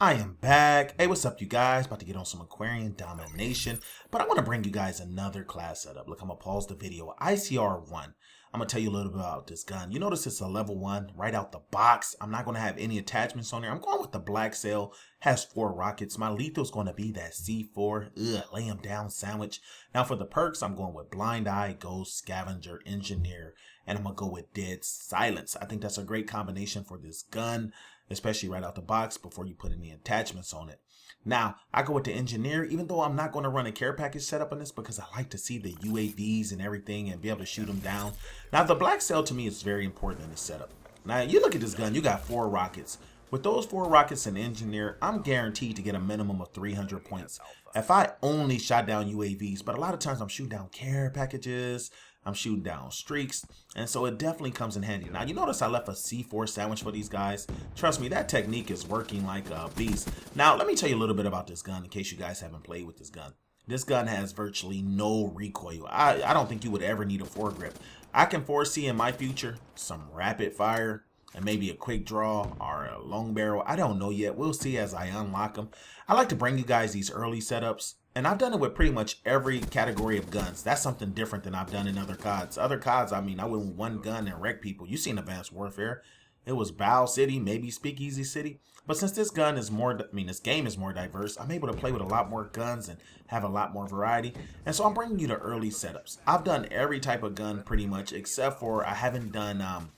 I am back. Hey, what's up, you guys? About to get on some Aquarian domination, but I want to bring you guys another class setup. Look, I'm gonna pause the video. ICR-1. I'm gonna tell you a little bit about this gun. You notice it's a level 1 right out the box. I'm not gonna have any attachments on there. I'm going with the black sail. Has 4 rockets. My lethal's gonna be that C4. Lay him down sandwich. Now for the perks, I'm going with Blind Eye, Ghost, Scavenger, Engineer, and I'm gonna go with Dead Silence. I think that's a great combination for this gun, especially right out the box before you put any attachments on it. Now, I go with the Engineer, even though I'm not going to run a care package setup on this because I like to see the UAVs and everything and be able to shoot them down. Now, the black cell to me is very important in this setup. Now, you look at this gun, you got 4 rockets. With those 4 rockets and Engineer, I'm guaranteed to get a minimum of 300 points. If I only shot down UAVs, but a lot of times I'm shooting down care packages, I'm shooting down streaks, and so it definitely comes in handy. Now, you notice I left a C4 sandwich for these guys. Trust me, that technique is working like a beast. Now, let me tell you a little bit about this gun in case you guys haven't played with this gun. This gun has virtually no recoil. I don't think you would ever need a foregrip. I can foresee in my future some rapid fire and maybe a quick draw or a long barrel. I don't know yet. We'll see as I unlock them. I like to bring you guys these early setups. And I've done it with pretty much every category of guns. That's something different than I've done in other CODs. Other CODs, I mean, I went with one gun and wreck people. You seen Advanced Warfare. It was Bow City, maybe Speakeasy City. But since this gun is more, this game is more diverse, I'm able to play with a lot more guns and have a lot more variety. And so I'm bringing you the early setups. I've done every type of gun pretty much, except for I haven't done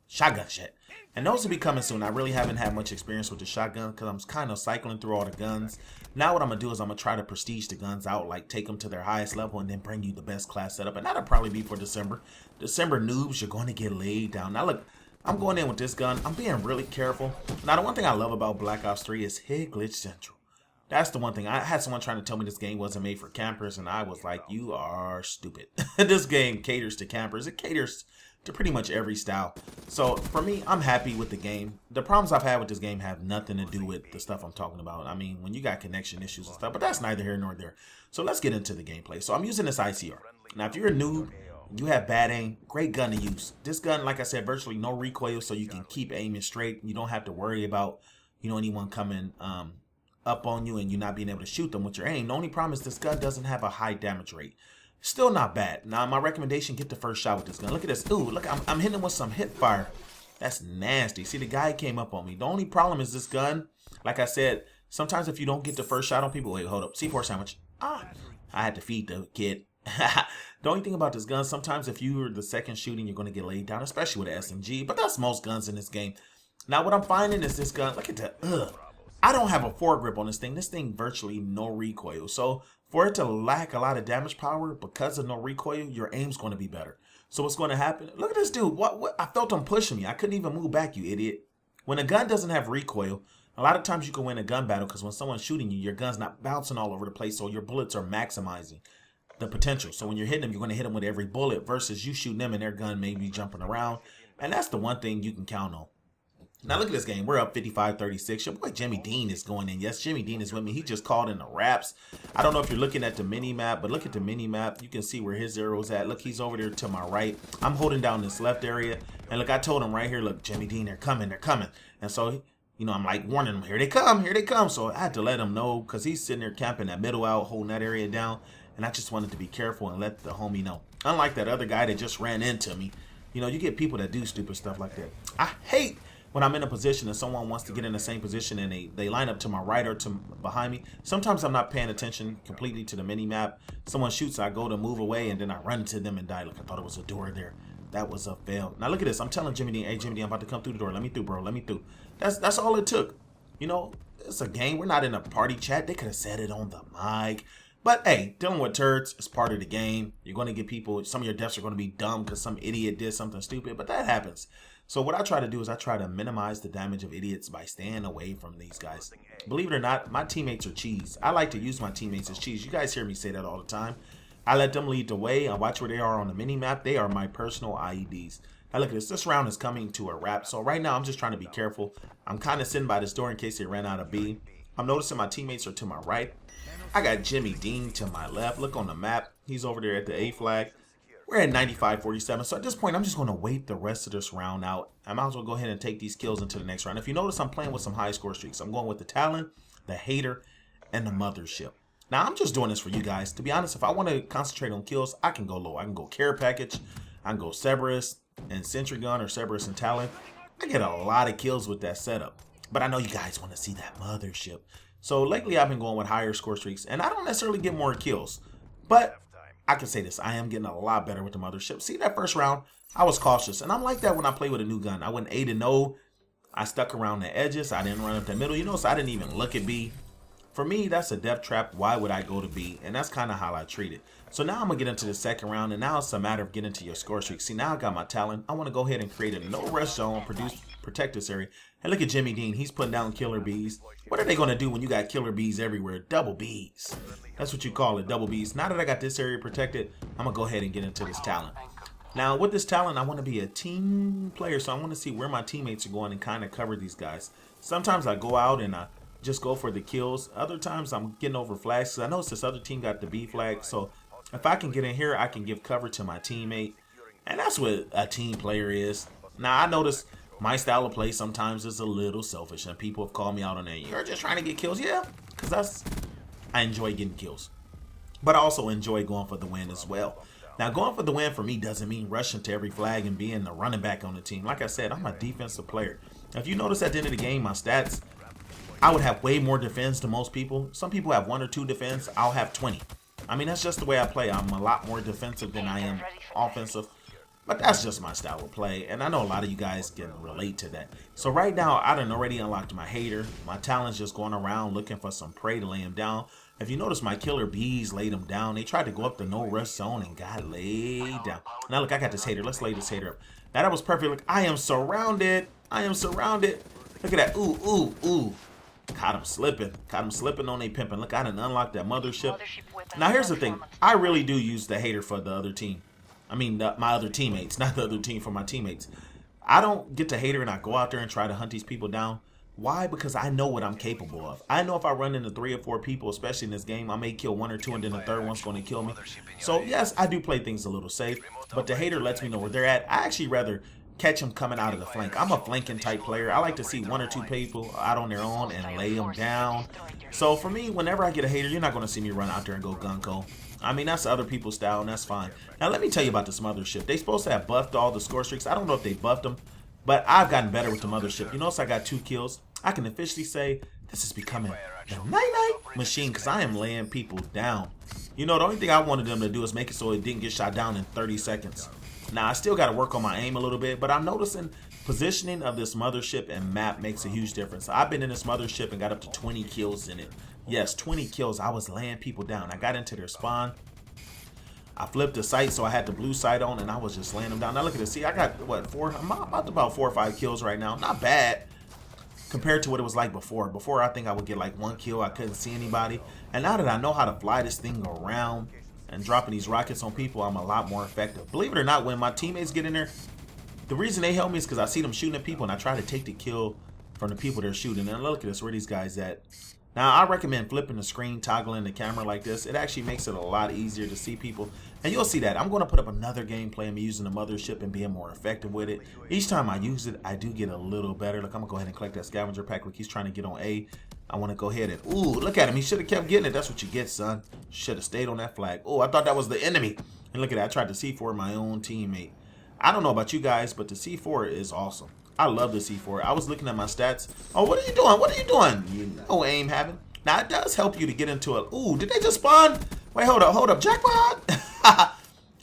shotguns yet. And those will be coming soon. I really haven't had much experience with the shotgun because I'm kind of cycling through all the guns. Now what I'm going to do is I'm going to try to prestige the guns out, like take them to their highest level and then bring you the best class setup. And that'll probably be for December. December noobs, you're going to get laid down. Now look, I'm going in with this gun. I'm being really careful. Now the one thing I love about Black Ops 3 is hit glitch central. That's the one thing. I had someone trying to tell me this game wasn't made for campers, and I was like, you are stupid. This game caters to campers. It caters to pretty much every style. So for me, I'm happy with the game. The problems I've had with this game have nothing to do with the stuff I'm talking about. I mean, when you got connection issues and stuff, but that's neither here nor there. So let's get into the gameplay. So I'm using this ICR. Now, if you're a noob, you have bad aim, great gun to use. This gun, like I said, virtually no recoil, so you can keep aiming straight. You don't have to worry about, anyone coming up on you and you not being able to shoot them with your aim. The only problem is this gun doesn't have a high damage rate. Still not bad. Now, my recommendation, get the first shot with this gun. Look at this. Ooh, look, I'm hitting him with some hip fire. That's nasty. See, the guy came up on me. The only problem is this gun. Like I said, sometimes if you don't get the first shot on people, wait, hold up. C4 sandwich. I had to feed the kid. The only thing about this gun, sometimes if you're the second shooting, you're going to get laid down, especially with an SMG. But that's most guns in this game. Now, what I'm finding is this gun, look at that. I don't have a foregrip on this thing. This thing virtually no recoil. So for it to lack a lot of damage power because of no recoil, your aim's going to be better. So what's going to happen? Look at this dude. What? I felt him pushing me. I couldn't even move back, you idiot. When a gun doesn't have recoil, a lot of times you can win a gun battle because when someone's shooting you, your gun's not bouncing all over the place, so your bullets are maximizing the potential. So when you're hitting them, you're going to hit them with every bullet versus you shooting them and their gun may be jumping around. And that's the one thing you can count on. Now look at this game. We're up 55-36. Your boy Jimmy Dean is going in. Yes, Jimmy Dean is with me. He just called in the raps. I don't know if you're looking at the mini map, but look at the mini map. You can see where his arrow's at. Look, he's over there to my right. I'm holding down this left area. And look, I told him right here, look, Jimmy Dean, they're coming. And so, I'm like warning him, here they come. So I had to let him know because he's sitting there camping that middle out, holding that area down. And I just wanted to be careful and let the homie know. Unlike that other guy that just ran into me. You get people that do stupid stuff like that. I hate when I'm in a position and someone wants to get in the same position and they line up to my right or to behind me. Sometimes I'm not paying attention completely to the mini map. Someone shoots, I go to move away, and then I run into them and die. Look, I thought it was a door there. That was a fail. Now look at this. I'm telling Jimmy D, hey Jimmy D, I'm about to come through the door. Let me through, bro. Let me through. That's all it took. It's a game. We're not in a party chat. They could have said it on the mic. But hey, dealing with turds is part of the game. You're going to get people, some of your deaths are going to be dumb because some idiot did something stupid, but that happens. So what I try to do is I try to minimize the damage of idiots by staying away from these guys. Believe it or not, my teammates are cheese. I like to use my teammates as cheese. You guys hear me say that all the time. I let them lead the way. I watch where they are on the mini map. They are my personal IEDs. Now look at this. This round is coming to a wrap. So right now I'm just trying to be careful. I'm kind of sitting by this door in case they ran out of B. I'm noticing my teammates are to my right. I got Jimmy Dean to my left. Look on the map. He's over there at the A flag. We're at 95-47. So at this point, I'm just going to wait the rest of this round out. I might as well go ahead and take these kills into the next round. If you notice, I'm playing with some high score streaks. I'm going with the Talon, the Hater, and the Mothership. Now, I'm just doing this for you guys. To be honest, if I want to concentrate on kills, I can go low. I can go Care Package. I can go Cerberus and Sentry Gun or Cerberus and Talon. I get a lot of kills with that setup. But I know you guys want to see that Mothership. So lately, I've been going with higher score streaks. And I don't necessarily get more kills. But I can say this, I am getting a lot better with the Mothership. See, that first round, I was cautious. And I'm like that when I play with a new gun. I went 8-0. I stuck around the edges. I didn't run up the middle. You know, so I didn't even look at B. For me, that's a death trap. Why would I go to B? And that's kind of how I treat it. So now I'm going to get into the second round. And now it's a matter of getting into your score streak. See, now I got my talent. I want to go ahead and create a no-rush zone, protect this area. And look at Jimmy Dean. He's putting down killer bees. What are they going to do when you got killer bees everywhere? Double bees. That's what you call it, double bees. Now that I got this area protected, I'm going to go ahead and get into this talent. Now, with this talent, I want to be a team player. So I want to see where my teammates are going and kind of cover these guys. Sometimes I go out and I just go for the kills. Other times I'm getting over flags. I noticed this other team got the B flag. So if I can get in here, I can give cover to my teammate. And that's what a team player is. Now, I notice my style of play sometimes is a little selfish. And people have called me out on that. You're just trying to get kills. Yeah, because I enjoy getting kills. But I also enjoy going for the win as well. Now, going for the win for me doesn't mean rushing to every flag and being the running back on the team. Like I said, I'm a defensive player. If you notice at the end of the game, my stats, I would have way more defense than most people. Some people have 1 or 2 defense. I'll have 20. I mean, that's just the way I play. I'm a lot more defensive than I am offensive. But that's just my style of play. And I know a lot of you guys can relate to that. So right now, I done already unlocked my Hater. My Talon's just going around looking for some prey to lay him down. If you notice, my killer bees laid him down. They tried to go up the no-rush zone and got laid down. Now, look, I got this Hater. Let's lay this Hater up. Now, that was perfect. Look, I am surrounded. I am surrounded. Look at that. Ooh, ooh, ooh. Caught him slipping. Caught him slipping on a pimping. Look, I done unlocked that Mothership. Now, here's the thing. I really do use the Hater for the other team. I mean, my other teammates, not the other team, for my teammates. I don't get the Hater and I go out there and try to hunt these people down. Why? Because I know what I'm capable of. I know if I run into 3 or 4 people, especially in this game, I may kill 1 or 2 and then the third one's going to kill me. So, yes, I do play things a little safe, but the Hater lets me know where they're at. I actually rather catch them coming out of the flank. I'm a flanking type player. I like to see 1 or 2 people out on their own and lay them down. So, for me, whenever I get a Hater, you're not going to see me run out there and go gunko. I mean, that's other people's style, and that's fine. Now, let me tell you about this Mothership. They supposed to have buffed all the score streaks. I don't know if they buffed them, but I've gotten better with the Mothership. You notice I got 2 kills. I can officially say this is becoming the night-night machine because I am laying people down. You know, the only thing I wanted them to do is make it so it didn't get shot down in 30 seconds. Now, I still got to work on my aim a little bit, but I'm noticing positioning of this Mothership and map makes a huge difference. I've been in this Mothership and got up to 20 kills in it. Yes, 20 kills. I was laying people down. I got into their spawn. I flipped the sight, so I had the blue sight on, and I was just laying them down. Now, look at this. See, I got, what, 4? I'm about 4 or 5 kills right now. Not bad compared to what it was like before. Before, I think I would get like 1 kill. I couldn't see anybody. And now that I know how to fly this thing around and dropping these rockets on people, I'm a lot more effective. Believe it or not, when my teammates get in there, the reason they help me is because I see them shooting at people, and I try to take the kill from the people they're shooting. And look at this. Where are these guys at? Now, I recommend flipping the screen, toggling the camera like this. It actually makes it a lot easier to see people. And you'll see that. I'm going to put up another gameplay of me using the Mothership and being more effective with it. Each time I use it, I do get a little better. Look, I'm going to go ahead and collect that scavenger pack. Look, he's trying to get on A. I want to go ahead and... Ooh, look at him. He should have kept getting it. That's what you get, son. Should have stayed on that flag. Oh, I thought that was the enemy. And look at that. I tried to C4 my own teammate. I don't know about you guys, but the C4 is awesome. I love the C4. I was looking at my stats. Oh, what are you doing? What are you doing? You know aim having. Now, it does help you to get into a... Ooh, did they just spawn? Wait, hold up. Jackpot!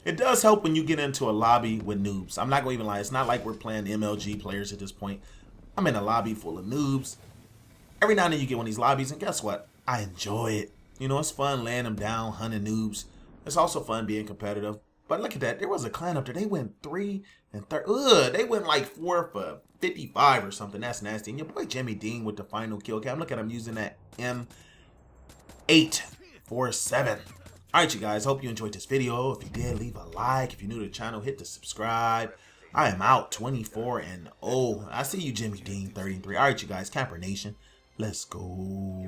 It does help when you get into a lobby with noobs. I'm not going to even lie. It's not like we're playing MLG players at this point. I'm in a lobby full of noobs. Every now and then you get one of these lobbies, and guess what? I enjoy it. You know, it's fun laying them down, hunting noobs. It's also fun being competitive. But look at that. There was a clan up there. They went 3 and 30. Ugh, they went like 4 for 55 or something. That's nasty. And your boy Jimmy Dean with the final kill cam. Look at him using that M847. Alright, you guys. Hope you enjoyed this video. If you did, leave a like. If you're new to the channel, hit the subscribe. I am out 24-0. I see you, Jimmy Dean 33. Alright, you guys. Camper Nation. Let's go.